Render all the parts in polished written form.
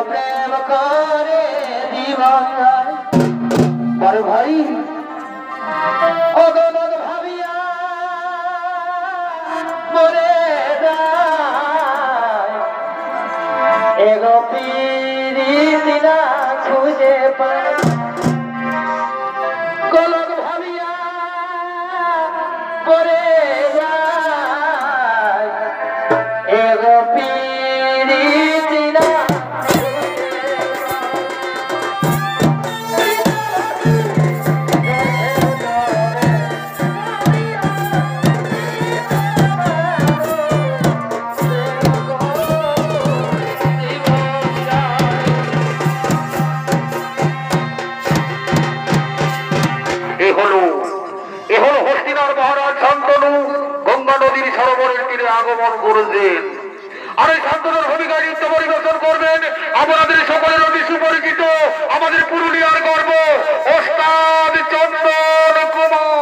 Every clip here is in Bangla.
প্রেম করে দিবাই বড় ভাই অগণন ভাবিয়া মরে যায় এগো পিরিতি না খুঁজে পায় গোলক ভাবিয়া মরে যায় এগো পিরিতি না আগমন করেছেন আর এই শান্তনুর ভূমিকা নৃত্য পরিবেশন করবেন আমাদের সকলের অতি সুপরিচিত আমাদের পুরুলিয়ার গর্ব ওস্তাদ চন্দন কুমার।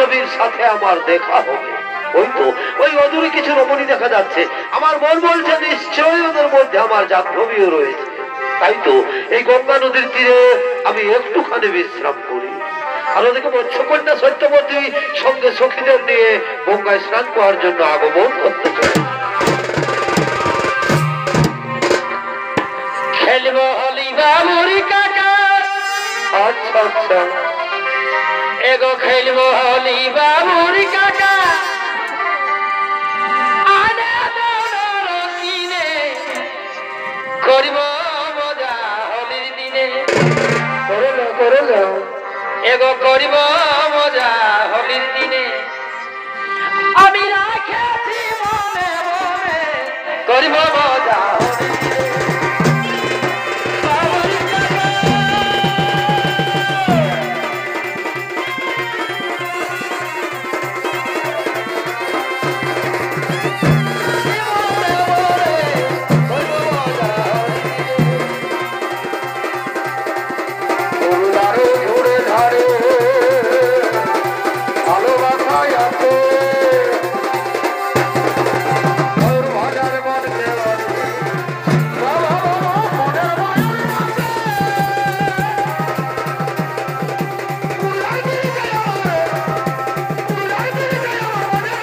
জাহ্নবীর সাথে আমার দেখা হবে। ওই তো ওই অদূরে কিছু রমণী দেখা যাচ্ছে, আমার মন বলছে নিশ্চয়ই ওদের মধ্যে আমার জাহ্নবীও রয়েছে। তাই তো এই গঙ্গা নদীর তীরে আমি একটুখানি বিশ্রাম করি। আর ওদিকে মৎস্যকন্যা সত্যবতী সঙ্গে সখীদের নিয়ে গঙ্গায় স্নান করার জন্য আগমন করতে চাই। খেলবো হলি বাবুরি কাকা, আচ্ছা আচ্ছা, এগো খেলবো হলি বাবুরি কাকা, আনা দৌড় কিনে করিব মজা হলির দিনে। করে নাও। এগো করিব মজা হলির দিনে, আমি রাখেছি মনে মনে করিব মজা হলির দিনে। বাবুরি কাকা, ধারে ঘুরে ধারে ভালোবাসায় আছে ওর ভাজার মন কেবল মনের মনের মাঝে উড়াই দিয়ে গেল উড়াই দিয়ে গেল মনে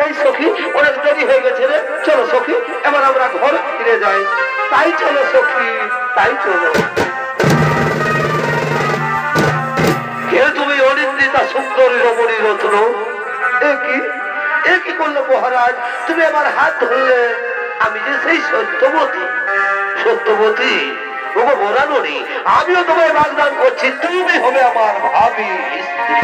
এই সখী, অনেক দেরি হয়ে গেছে রে, চলো সখী এবার আমরা ঘরে ফিরে যাই। তাই চলো সখী, তাই চলো। কে তুমি অনিন্দিতা সুন্দরী রমণী রত্ন? এ কি করলো মহারাজ, তুমি আমার হাত ধরলে? আমি যে সেই সত্যবতী। সত্যবতী ওগো মোরানোনি, আমিও তোমায় বাগদান করছি, তুমি হবে আমার ভাবি স্ত্রী।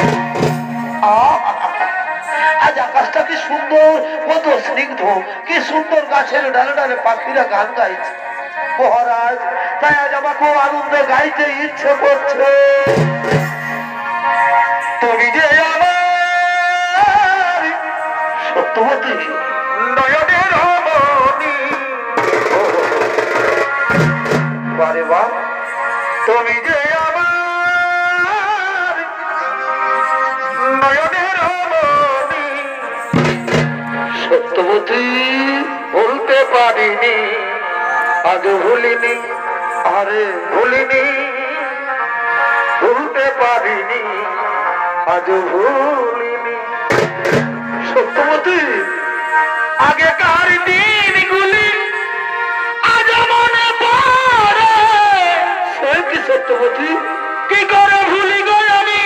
আজ আকাশটা কি সুন্দর, কত স্নিগ্ধ, কি সুন্দর গাছের ডালে ডালে পাখিরা গান গাইছে মহারাজ। তাই আজ আমাকে আনন্দে গাইতে ইচ্ছে করছে। তুমি যে আমার সত্যবতী নয়নের রমণী, বারে বা, তুমি যে আমার নয়নের রমণী, সত্যবতী ভুলতে পারিনি আজ ভুলিনি, আরে ভুলিনি ভুলতে পারিনি আজ ভুলিনি। সত্যবতী আগেকার দিনগুলি আজ মনে পড়ে, সে কি সত্যবতী? কি করে ভুলি গো আমি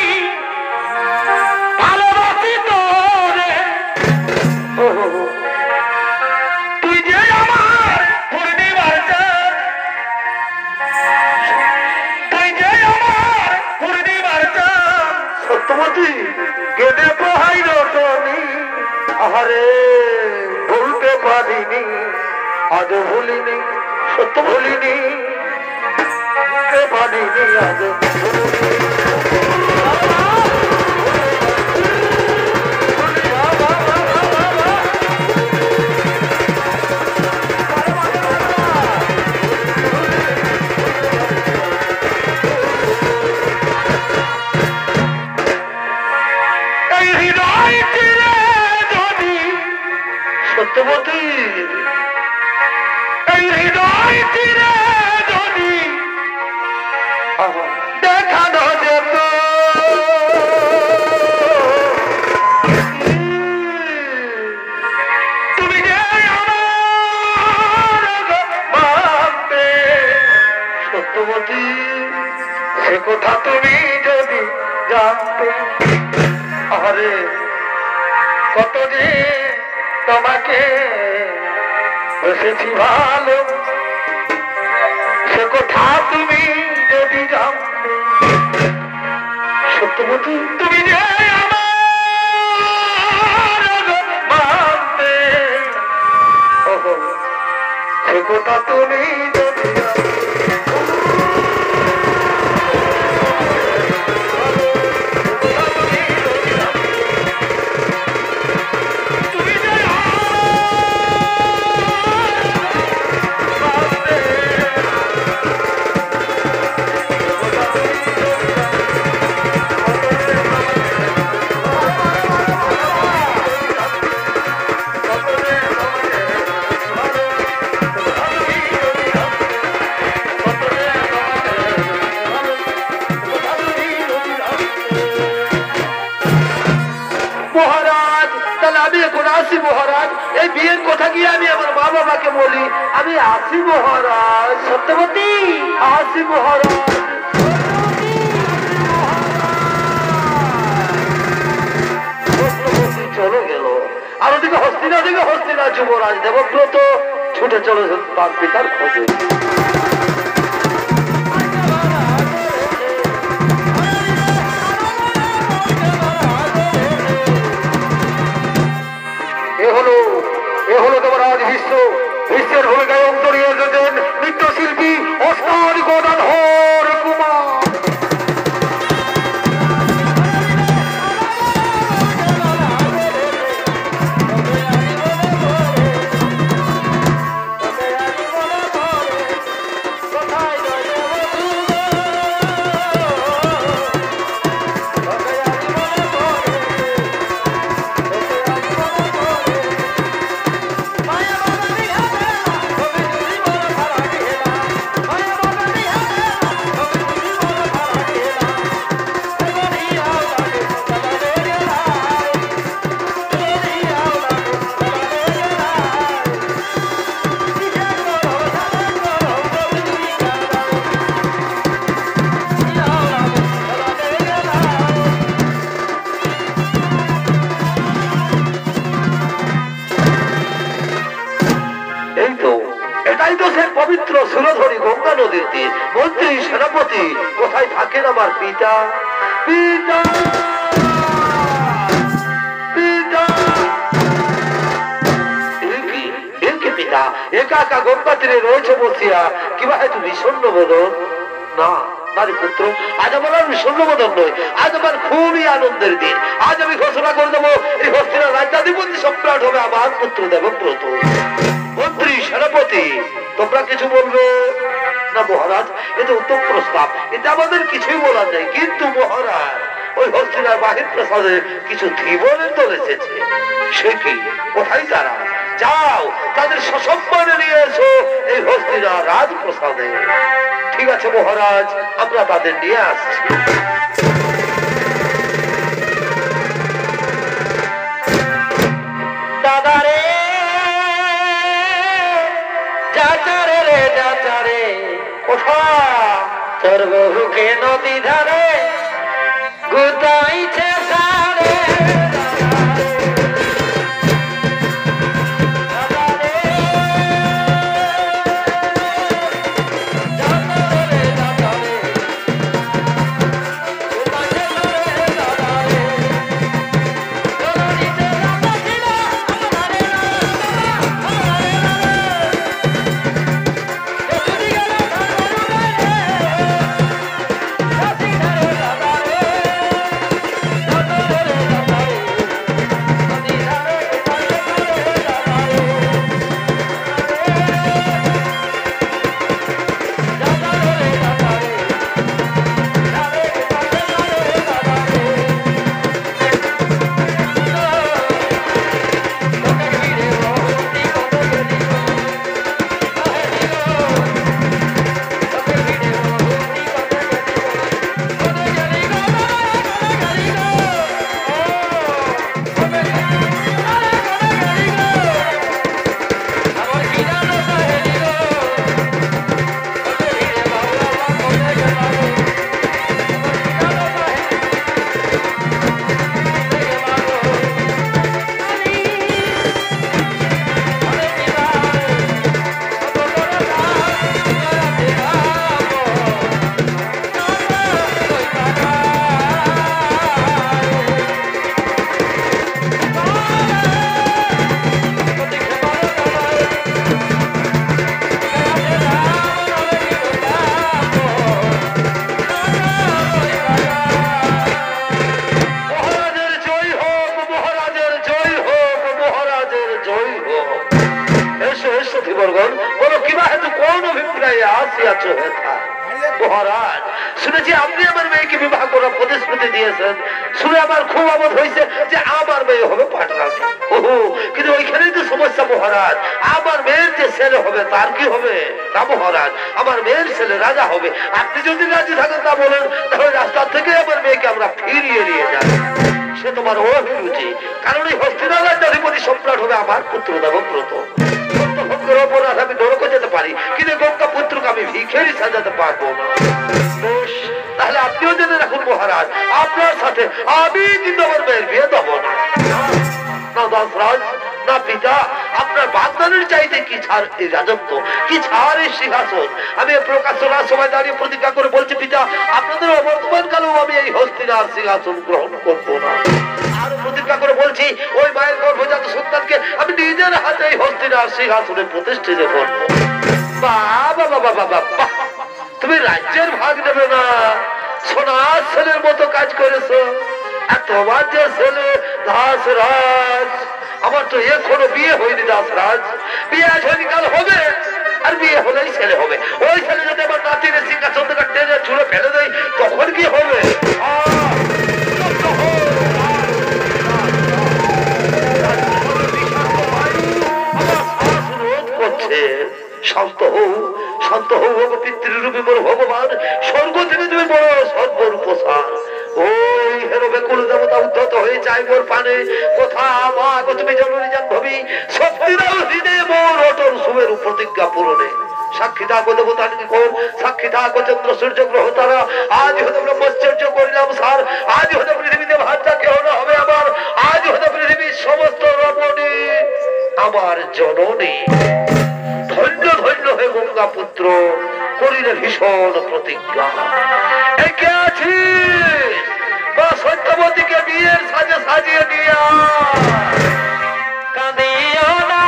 ভালোবাসি তোরে। তুই যে আমার পূর্ণিমার চাঁদ, তুই যে আমার পূর্ণিমার চাঁদ, সত্যবতী কেঁদে পোহাই রটনি, আহারে ভুলতে পারিনি আজ ভুলিনি, সত্য ভুলিনি ভুলতে পারিনি আজ ভুলিনি। এই হৃদয় তীরে যদি, সত্যবতী এই হৃদয় তীরে যদি দেখানো যেত তুমি যে আমার মানতে, সত্যবতী সে কথা তুমি যদি জানতে আরে কত যে তোমাকে বসেছি ভালো সে কথা তুমি যদি জানতে সত্যবতী তুমি যে আমার মানতে ওহো সে কথা তুমি যদি মহারাজ তাহলে আমি এখন আসি মহারাজ এই বিয়ের কথা গিয়ে আমি আমার মা বাবাকে বলি আমি আসি মহারাজ সত্যবতী আসি মহারাজ সত্যবতী চলে গেল আর ওদিকে হস্তিনা যুবরাজ দেবব্রত ছুটে চলে তার পিতার খোঁজে এ হলো তোমার আজ বিশ্বের ভূমিকায় অংশ নিয়ে এসেছেন নৃত্যশিল্পী ওস্তাদ গদাধর কুমার। পবিত্র সুরধরী গঙ্গা নদীর তীর মন্ত্রী সেনাপতি কোথায় থাকেন আমার পিতা পিতা পিতা পিতা একা একা গঙ্গা তীরে রয়েছে বসিয়া কিবা হয়তো বিষণ্ণ বোধন না নারী পুত্র আজ আমার আর বিষণ্ণ বোধন নয় আজ আমার খুবই আনন্দের দিন আজ আমি ঘোষণা করে দেবো এই হস্তিনা রাজ্যাধিপতি সম্রাট হবে আমার পুত্র দেবব্রত মন্ত্রী সেনাপতি তোমরা কিছু বলবে না মহারাজ এটা উত্তম প্রস্তাব এটা আমাদের কিছুই বলার নেই কিন্তু মহারাজ ওই হস্তিনার বাহির প্রসাদে কিছু ধীবনের দল এসেছে সে কি কোথায় তারা যাও তাদের সসম্মানে নিয়ে এসো এই হস্তিনার রাজপ্রসাদে ঠিক আছে মহারাজ আমরা তাদের নিয়ে আসছি দাদারে যাচারে রে যাচারে কোথা তোর বহুকে নদী ধারে গুতাইছে সারে দিয়েছেন শুনে আমার খুব আমোদ হয়েছে যে আমার মেয়ে হবে পাটরানী। ওহো, কিন্তু ওইখানেই তো সমস্যা মহারাজ, আমার মেয়ের যে ছেলে হবে তার কি হবে? না মহারাজ, আমার মেয়ের ছেলে রাজা হবে। আপনি যদি রাজি থাকেন তা বলেন, তাহলে রাস্তা থেকে আমার মেয়েকে আমরা ফিরিয়ে নিয়ে যাই। সে তোমার অভিরুচি, কারণ এই হস্তিনালয় অধিপতি সম্রাট হবে আমার পুত্র দেবব্রত। সত্যভঙ্গের অপরাধ আমি নরকে যেতে পারি, কিন্তু গঙ্গা পুত্রকে আমি ভিখারি সাজাতে পারবো না। দোষ, তাহলে আপনিও জেনে রাখুন মহারাজ, আপনার সাথে আমি কিন্তু আমার মেয়ের বিয়ে দেবো না। না দাসরাজ, না পিতা, আপনার বাগদানের চাইতে কি ছাড় এই রাজত্ব, কি ছাড় এই সিংহাসন। আমি প্রকাশনার সময় দাঁড়িয়ে প্রতিজ্ঞা করে বলছি পিতা, আপনাদের অবর্তমান কালেও আমি এই হস্তিনার সিংহাসন গ্রহণ করবো না। আর প্রতিজ্ঞা করে বলছি, ওই মায়ের গর্ভজাত সন্তানকে আমি নিজের হাতে এই হস্তিনার সিংহাসনে প্রতিষ্ঠিত করবো। বাবা বাবা বাবা, তুমি রাজ্যের ভাগ দেবে না, সোনার ছেলের মতো কাজ করেছো। আর তোমার যে ছেলে দাসরাজ, আমার তো এখনো বিয়ে হয়নি দাসরাজ, বিয়ে আজ হয়নি, কাল হবে। আর বিয়ে হলেই ছেলে হবে। ওই ছেলে যদি আমার নাতিনের সিংহাসন থেকে টেনে ছুঁড়ে ফেলে দেয়, তখন কি হবে? শান্ত হও, শান্ত হও পিতৃরূপী বড় ভগবান, স্বর্গ থেকে তুমি বড় সর্বরূপসার। ওই হেরো বেকুল দেবতা উদ্ধত হয়ে চাই মোর পানে, কোথা মা গো তুমি জননী জাহ্নবী, শক্তি দাও হৃদয়ে মোর অটল সুমেরু প্রতিজ্ঞা পূরণে। সাক্ষী থাকো দেবতা নিকট, সাক্ষী থাকো চন্দ্র সূর্য গ্রহ তারা, আজ হতে ব্রহ্মচর্য করিলাম সার, আজ হতে পৃথিবীতে ভাষা কেহ না হবে আমার, আজ হতে পৃথিবীর সমস্ত রমণী আমার জননী। ধন্য ধন্য হে গঙ্গা পুত্র, করিলে ভীষণ প্রতিজ্ঞা। একে আছিস বা সত্যবতীকে বিয়ের সাজে সাজিয়ে নিয়ে কাঁদিও না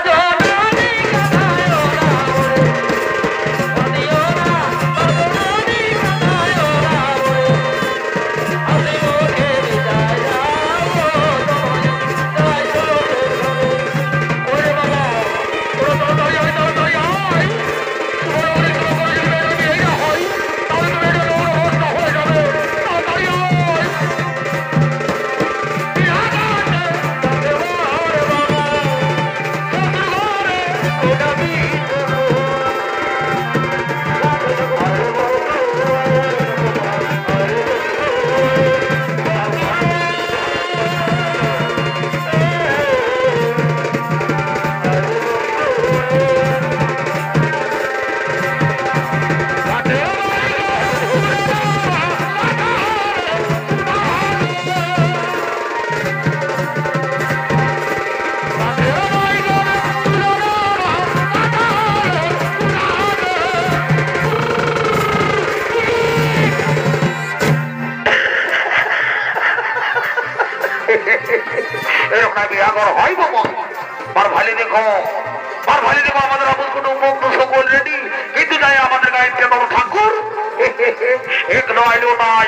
জননী, কাঁদায়ো না কাঁদিও না জননী, কাঁদায়ো না আমি মুখে বিদায় যাবো তোমায় ওরে বাবা, ওরে তাড়াতাড়ি আয়, তাড়াতাড়ি আয়। তোমার অনেক রকম যদি এই না হয়, তাহলে তো এটা বড় অবস্থা হয়ে যাবে। তাড়াতাড়ি আয়। এরকম বিয়া করা হয় বাবা। আর ভালো দেখো, আর ভালো দেখো, আমাদের আপন কুটুম্ব সকল রেডি, কিন্তু যাই আমাদের গায়ে কেবল ঠাকুর এক নয় নাই।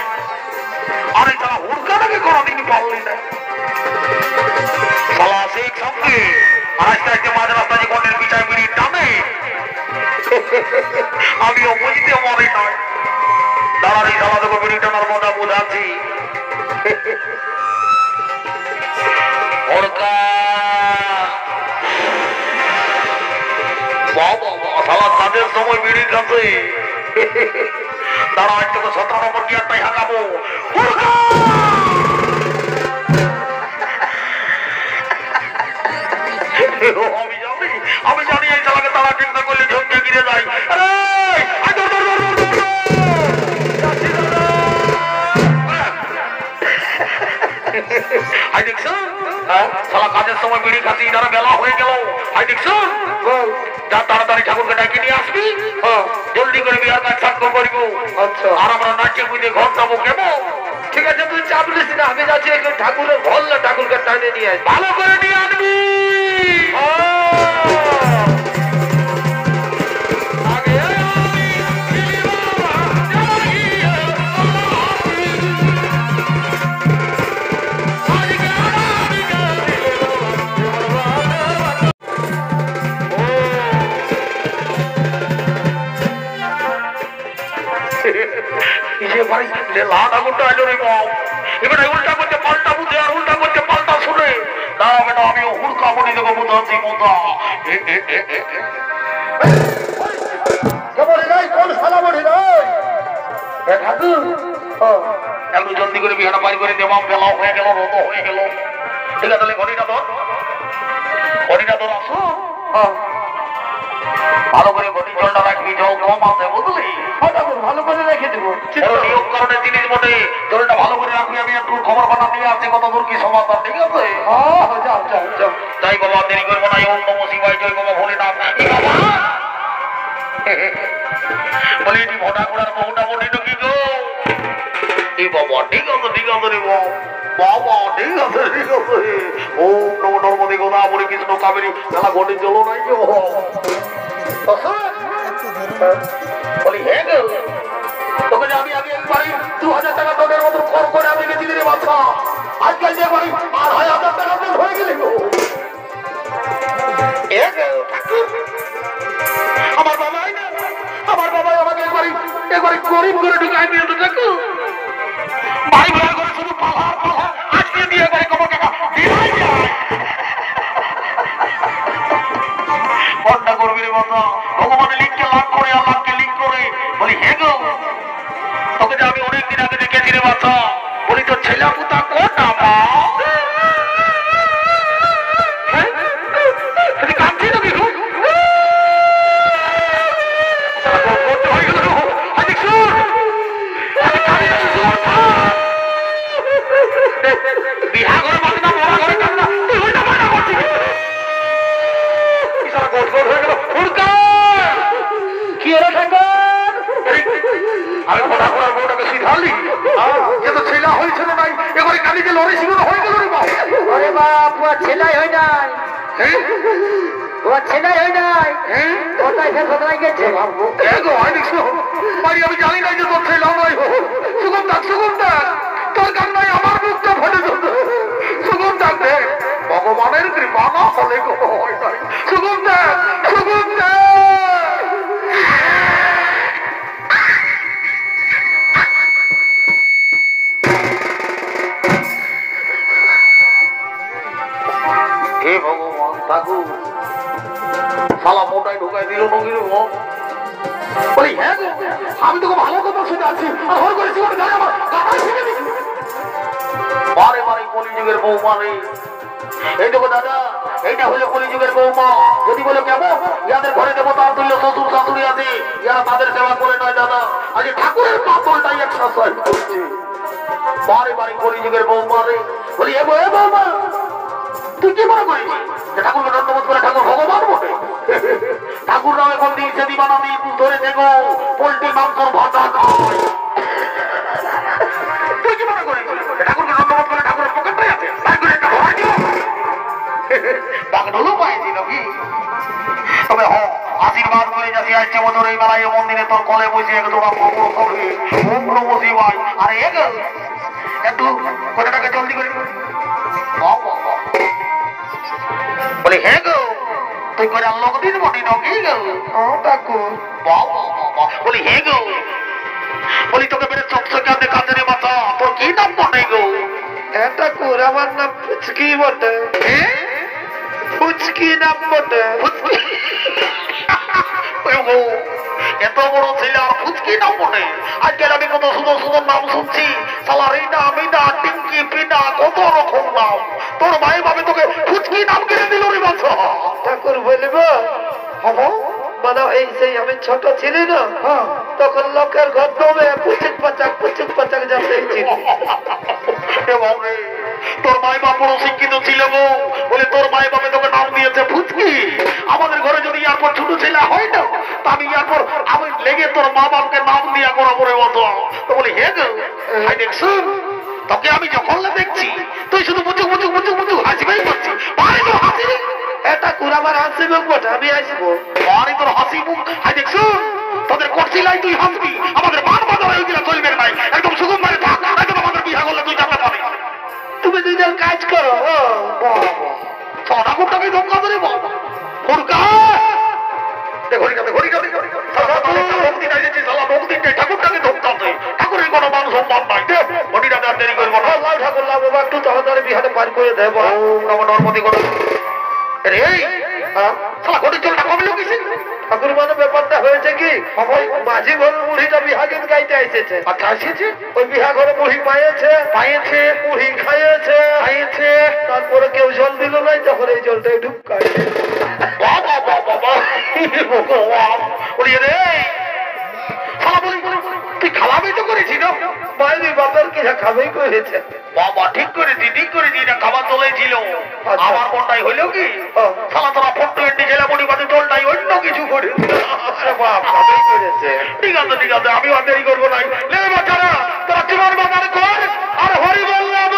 আরে তারা হুড়কাটাকে কোনোদিন পারলি না, সালা সেই সঙ্গে আস্তে আস্তে মাঝ রাস্তা যে কোনের বিচার মিনিট টানে, আমিও বুঝতে পারি নয়। দাঁড়ানি সালা দেখো মিনিট টানার মজা বোঝাচ্ছি। কাজের সময় বেরিয়ে গেছে, দাঁড়া তোকে 17 নম্বর কি একটাই হাঁকাবো। আমি জানি এই চালাকে তারা চিন্তা করলে ঝোঁকে গিরে যায়। আই দেখছো সালা কাজের সময় বিড়ি খাচ্ছি, যারা বেলা হয়ে গেল। আই দেখছো যা তাড়াতাড়ি ঠাকুরকে ডাকি নিয়ে আসবি, জলদি করে বিয়ার কাজ সাক্ষ্য করিব। আচ্ছা, আর আমরা নাচে বুঝে ঘর যাবো কেমন? ঠিক আছে, তুই চাপ নিস না, আমি যাচ্ছি একটু ঠাকুরের ঘর না, ঠাকুরকে টানে নিয়ে আসবি, ভালো করে নিয়ে আনবি। ভাই লাল আগুনটা আলো রে বাপ। এবারে উল্টা করতে পাল্টা বুঝে আর উল্টা করতে পাল্টা শুনে না বেটা আমি হুড়কা বলি দেবো বুঝাচ্ছি মোটা কেমন নাই কোন শালা বলি নাই ঠাকুর একটু জলদি করে বিহাটা বাড়ি করে দেবাম বেলাও হয়ে গেল রত হয়ে গেল ঠিক আছে তাহলে ঘড়িটা ধর আসো ভালো করে ঘটি জলটা রাখবি জল কম আছে বুঝলি ভালো করে রেখে দেবো নিয়ম কারণে জিনিস বটে জলটা ভালো করে রাখবি আমি একটু খবর বানা নিয়ে আসছি কত দূর কি সমাধান ঠিক আছে যাই বাবা দেরি করবো না ওম নমঃ শিবায় জয় বাবা ভোলেনাথ বলি এটি ভোটা করার বহুটা বটি ঢুকি গো এই বাবা ঠিক আছে রে বাবা ঠিক আছে ওম নমঃ নর্মদে গোদাবরী কৃষ্ণ কাবেরী মেলা ঘটে চলো নাই গো বলি হ্যাঁ গো তোকে যে আমি আগে একবারই 2000 টাকা তোদের মতো খর করে আমি গেছি রে বাচ্চা আজকাল যে একবারই 2500 টাকা তোর হয়ে গেলে গো আমার বাবা আমাকে একবারই গরিব করে ঢুকাই দিয়েছে দেখো ভাই ভাই করে শুধু পাহাড় আজকে দিয়ে একবারে কত টাকা দিলাই যায় বন্যা করবি রে বাবা ভগবানের লিখকে লাভ করে আল্লাহকে লিখ করে বলি হে গো তোকে যে আমি অনেকদিন আগে দেখেছি রে বাচ্চা বলি তোর ছেলে পুতা কোনটা মা কাঁদছি নাকি বিহা করে বাঁচে না মরা করে কাঁদে না তুই ওইটা মানা করছিস কি হলো ঠাকুর আমি ফোটা করার বউটাকে শিখালি যে তো ছেলা হয়েছিল নাই এবারে কালিকে লড়াই শিখানো হয়ে গেল রে বাপ আরে বাপ ও ছেলাই হয় নাই ও ছেলাই হয় নাই ওটাই ফের কোথায় গেছে গো আই দেখছো বাড়ি আমি জানি না যে তোর ছেলা নয় সুগম থাক তোর কান্নায় আমার মুখটা ফেটে যেত সুগম থাক দে ভগবানের কৃপা না হলে কোনো হয় নাই সুগম থাক হে ভগবান ঠাকুর শালা মোটাই ঢুকাই দিল নগির বলি হ্যাঁ গো আমি তোকে ভালো কথা শুনে আছি আর হর করেছি ওর গায়ে আমার গায়ে শুনে দিচ্ছি বারে কলিযুগের বৌমা নেই এই দেখো দাদা এইটা হলো কলিযুগের বৌমা যদি বলো কেমন ইয়াদের ঘরে দেবতা তুল্য শ্বশুর শাশুড়ি আছে ইয়ারা তাদের সেবা করে নয় দাদা আজ ঠাকুরের পাতলটাই এক্সারসাইজ করছে বারে কলিযুগের বৌমা রে বলি এ বৌমা তুই কি মনে করিস যে ঠাকুরকে ধন্যবাদ করে ঠাকুর ভগবান বটে ঠাকুর নামে কোন দিন সেদি বানাবি ধরে দেখো পোল্ট্রি মাংসর ভাতা খায় তুই কি মনে করিস ঠাকুরকে ধন্যবাদ করে ঠাকুরের পকেটটাই আছে তাই করে একটা ভয় দিও বাগডলও পাইছি নাকি তবে আশীর্বাদ করে যাচ্ছি আসছে বছর এই বেলায় মন্দিরে তোর কলে বসে এক জোড়া খবর হবে ওম নমঃ শিবায় আরে একটু কথাটাকে জলদি করে বলে হ্যাঁ গো তুই করে লোক দিন বটি নাকি গো ঠাকুর বলি হ্যাঁ গো বলি তোকে মেরে চকচকে আনতে কাছে রে বাচ্চা তোর কি নাম বটে গো ঠাকুর আমার নাম ফুচকি বটে ফুচকি নাম বটে এত বড় ছেলে আর ফুচকি নাম বটে আজকাল আমি কত সুন্দর নাম শুনছি সালা রিনা মিনা টিঙ্কি পিনা কত রকম নাম তোর ভাই ভাবে তোকে ফুচকি নাম কিনে দিল রে বাচ্চা ঠাকুর বলবো মানে এই সেই আমি ছোট ছিলি না তখন লোকের ঘর দমে পুচুক পাচাক যাতে তোর মাই বাপ বড় শিক্ষিত ছিল গো বলে তোর মাই বাপে তোকে নাম দিয়েছে ফুচকি আমাদের ঘরে যদি ইয়ারপর ছোট ছেলে হয় না তা আমি ইয়ারপর আমি লেগে তোর মা বাপকে নাম দিয়া করা পরে মতো তো বলি হে গো হাই দেখছো তোকে আমি যখন দেখছি তুই শুধু মুচুক হাসিবাই করছি পারে তো হাসি এটা কুরাবার হাসি মুখ বটে আমি আসবো পারে তোর হাসি মুখ হাই দেখছো তোদের করছিলাই তুই হাসবি আমাদের মান বাজার এইগুলা চলবে নাই একদম সুগম মানে থাক একদম আমাদের বিয়া করলে তুই যাবে পাবি তুমি দুজন কাজ করো ঠাকুরটাকে ধমকা ধরে বল ফোরকা ঠাকুরটাকে ধমকাতে ঠাকুরের কোনো মানুষ সম্মান নাই দেব ঘটিটা দেরি করবো না একটু তাড়াতাড়ি বিহারে পার করে দেব। ওম নমো নর্মদে গণ রে শালা গটি চলটা কমলো কিসে ঠাকুর মানে ব্যাপারটা হয়েছে কি ওই মাঝি ঘরের মুড়িটা বিহা গীত গাইতে এসেছে। আচ্ছা এসেছে ওই বিহা ঘরে মুড়ি পাইয়েছে পাইয়েছে মুড়ি খাইয়েছে খাইয়েছে তারপরে কেউ জল দিল নাই, তখন এই জলটা একটু খাইছে। বাবা বাবা বাবা ভগবান ওরে রে শালা বলি তুই খাওয়াবি তো করেছিস না মাইনি বাপের কিনা খাবেই করেছে। বাবা ঠিক করেছি এটা খাবার তোলাই ছিল। আচ্ছা। আমার কোনটাই হইলো কি হ্যাঁ। শালা তোরা ফটো এন্টি জেলা বডি বাদে তোলটাই অন্য কিছু করে বাপ খাবেই করেছে। ঠিক আছে আমি আর দেরি করবো নাই লে বাচ্চারা তোরা তোমার বাজার কর আর হরি বললাম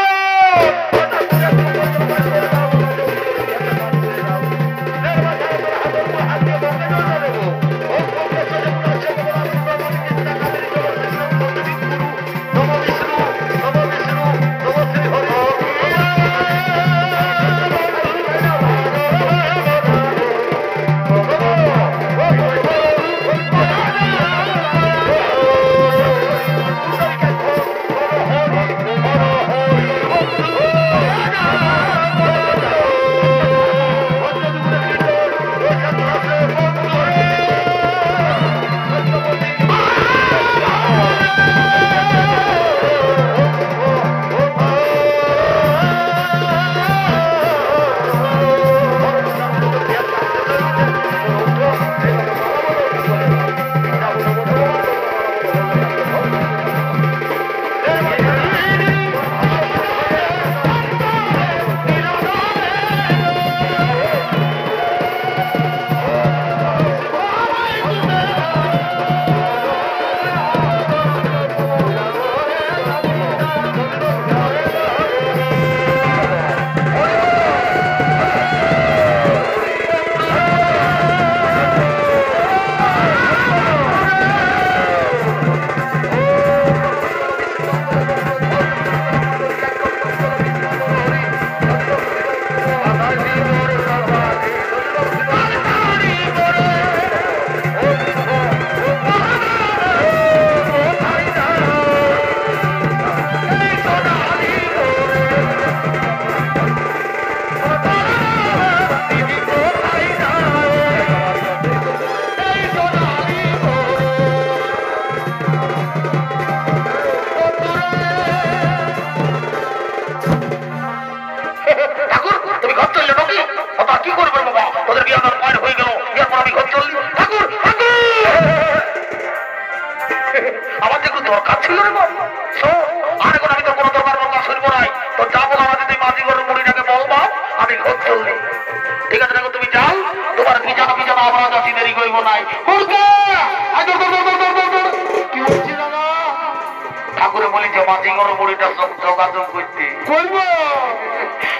ঠাকুরে বলি যে মাঝি গরম মুড়িটা যোগাযোগ করতে বলবো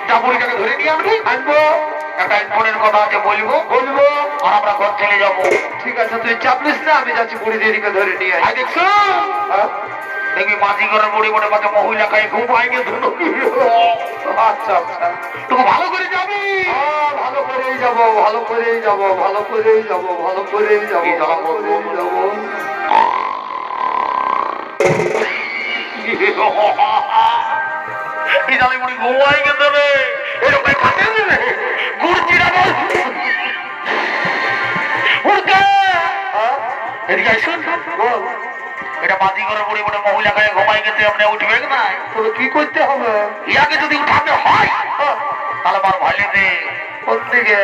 যা মুড়িটাকে ধরে নিয়ে আনবি আনবো, একটা ফোনের কথা আছে বলবো বলবো। আর আমরা ঘর চলে যাবো। ঠিক আছে তুই চাপলিস না, আমি যাচ্ছি বুড়ি দেরিকে ধরে নিয়ে আই আসি। দেখছো হ্যাঁ? দেখবি মাঝি ঘরের মুড়ি মনে পাচ্ছে মহিলা খাই ঘুম ভাঙে ধুলো আচ্ছা আচ্ছা, তুই ভালো করে যাবি ভালো করেই যাবো, ভালো করেই যাবো, ভালো করেই যাবো, ভালো করেই যাবো, এই জ্বালা ভালো করেই যাবো। এই জালি মুড়ি ঘুমাই গেছে রে এরকম খাতে রে গুড় চিরাবো উড়কে এদিকে আইসুন বল, এটা মাঝি ঘরের মুড়ি মনে মহিলা খাই ঘুমাই গেছে আপনি উঠবে না তোর কি করতে হবে? ইয়াকে যদি উঠাতে হয় তাহলে আমার ভালো দে কোন দিকে?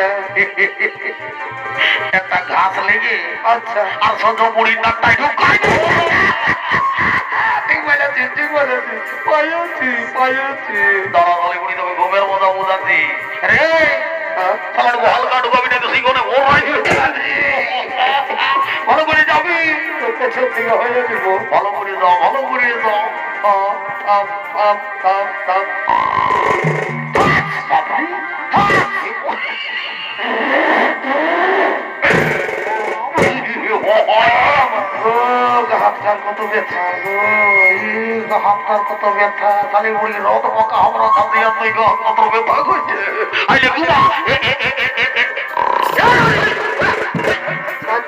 একটা ঘাস লেগে আচ্ছা, আর সহ্য মুড়ির নাকটাই ঢুকাই ঠিক বলেছিস, ঠিক বলেছিস, পাইছি পাইছি। দাঁড়া দাঁড়ি মুড়ি তবে ঘুমের মজা বোঝাচ্ছি রে আমার হালকা ঢুকাবি না তো শিখনে ওর ভালো করে যাবি তোর পেছন থেকে হয়ে দিব। ভালো করে যাও ভালো করে যাও থাম থাম থাম থাম থাম। হাতটার কত ব্যথা গো, হাতটার কত ব্যথা খালি মুড়ি রত পাকা আমরা কাঁদে আমি কত ব্যথা করছে আইলে ঘুমা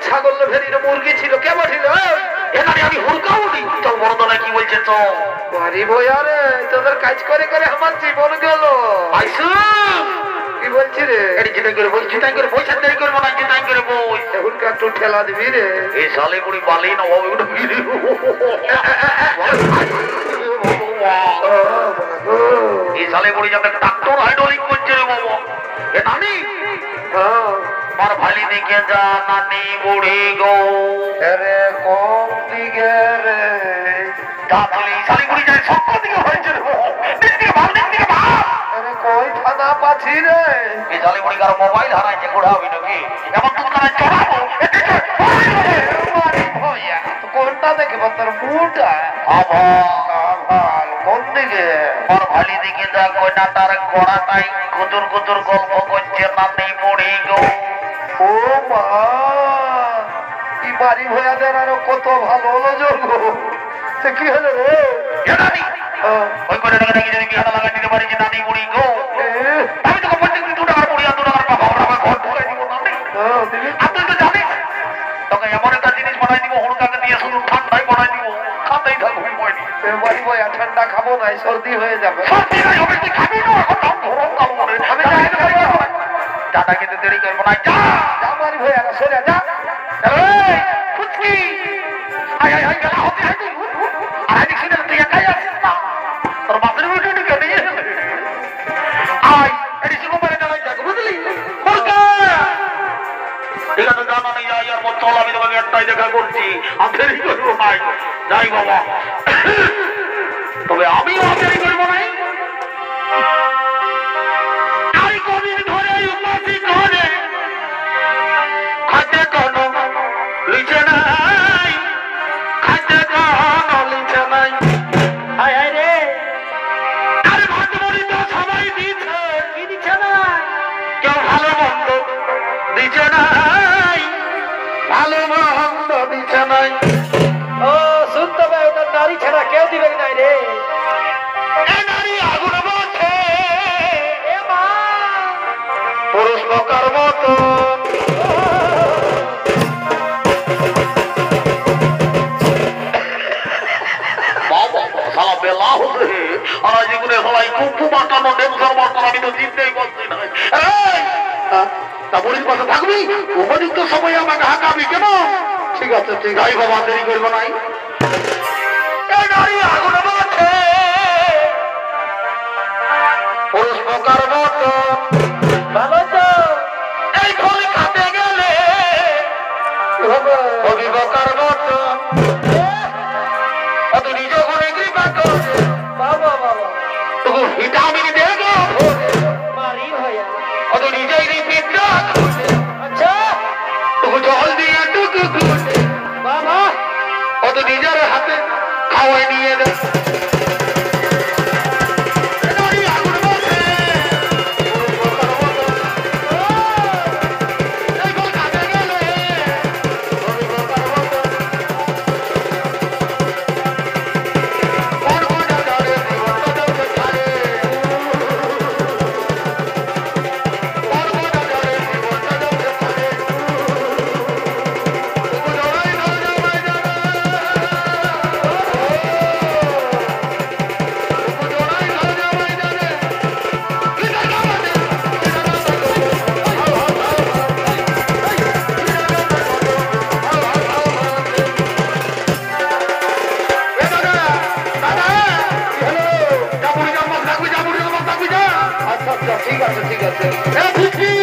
ছাগল ভেরির মুরগি ছিল, কেমন ছিল? এখানে আমি হুড়কাও নি। চল বড়দলা কি বলছে তো বাড়ি ভয়া রে, তোদের কাজ করে করে আমার জীবন গেল। আইসুম কি বলছি রে? এটি চিন্তা করে বই চিন্তা করে বই সাথে করে মনে চিন্তা করে বই এখন একটু ঠেলা দিবি রে। এই সালে বুড়ি বালি না বাবু ওটা কি রে এই সালে বুড়ি যাতে ডাক্তার হাইড্রোলিক করছে রে বাবা এ নানি আমার ভালি দিকে যা নানি বুড়ি গো রে কম দিকে রে। তাহলে এই সালে বুড়ি যায় সব দিকে হয়েছে রে বাবা দিকে ভাব দিকে ভাব আরে কই থানা পাছি রে? এই সালে বুড়ি কার মোবাইল হারাইছে ঘোড়াবি নাকি এমন তুমি কারা চড়াবো বাড়ি ভয়া তো কোনটা দেখে তোর মুটা আবার কোন দিকে? আমার ভালি দিকে যা কইনা তার ঘোড়াটাই কুতুর কুতুর গল্প করছে নানি বুড়ি গো ও মা, কি বাড়ি ভয়াদের আরো কত ভালো হলো যোগ্য। সে কি হলো রে? এ নানি ওই করে টাকা নাকি যদি বিহাটা লাগাই দিতে পারি যে নানি বুড়ি গো আমি তোকে প্রত্যেক দিন 2 টাকার বুড়ি আর 2 টাকার পাবো আমার ঘর ঢুকাই দিব নানি আর তুই তো জানিস তোকে এমন একটা জিনিস বানাই দিব হুড়কাকে দিয়ে শুধু ঠান্ডাই বানাই দিব খাতেই থাকবো বইনি বাড়ি ভয়া ঠান্ডা খাবো না, সর্দি হয়ে যাবে। সত্যি নাই হবে তুই খাবি না এখন দাম ধরো কালো মনে আমি যাই না, যাই না। দাদা কিন্তু দেরি করবো না যা যা বাড়ি ভয়া সরে যা। এই ফুচকি আয় আয় আয় গেলা হতে হাই আর আজ কিনে তুই একাই আসিস না তোর বাপের ভিডিওটি কেন নিয়ে আয় এটি শুরু করে দাঁড়াই যাক বুঝলি হুড়কা ঠিক আছে জানা নেই যাই আর মত চল আমি তোমাকে একটাই দেখা করছি আমি দেরি করবো নাই যাই বাবা তবে আমিও দেরি করবো নাই আমি কদিন ধরে উপাসি করে খাতে কোনো লিচে নাই খাতে কোনো লিচে নাই আয় আয় রে আরে ভাত মুড়ি তো সবাই দিচ্ছে কি দিচ্ছে না কেউ ভালো মন্দ দিচ্ছে নাই ভালো মন্দ দিচ্ছে নাই ও শুনতে পাই ওটা নারী ছাড়া কেউ দিবে নাই রে। এ নারী আগুন বলছে এ মা, পুরুষ লোকার মতো উপযুক্ত সময় আমাকে হাঁকাবি কেন? ঠিক আছে ঠিক আছে বাবা দেরি করবো নাই আগুন বলছে পুরুষ লোকার মতো ভালো তো এই খোল খাতে গেলে অভিবকার মতো অত নিজ ঘরে কৃপা করে বাবা বাবা তবু ভিটামিন দেবো বাড়ি ভয়া। অত নিজেই রিপিট আচ্ছা তবু জল দিয়ে টুকু খুঁজে বাবা, অত নিজের হাতে খাওয়াই নিয়ে দেয় ঠিক আছে ঠিক আছে। ঠিক আছে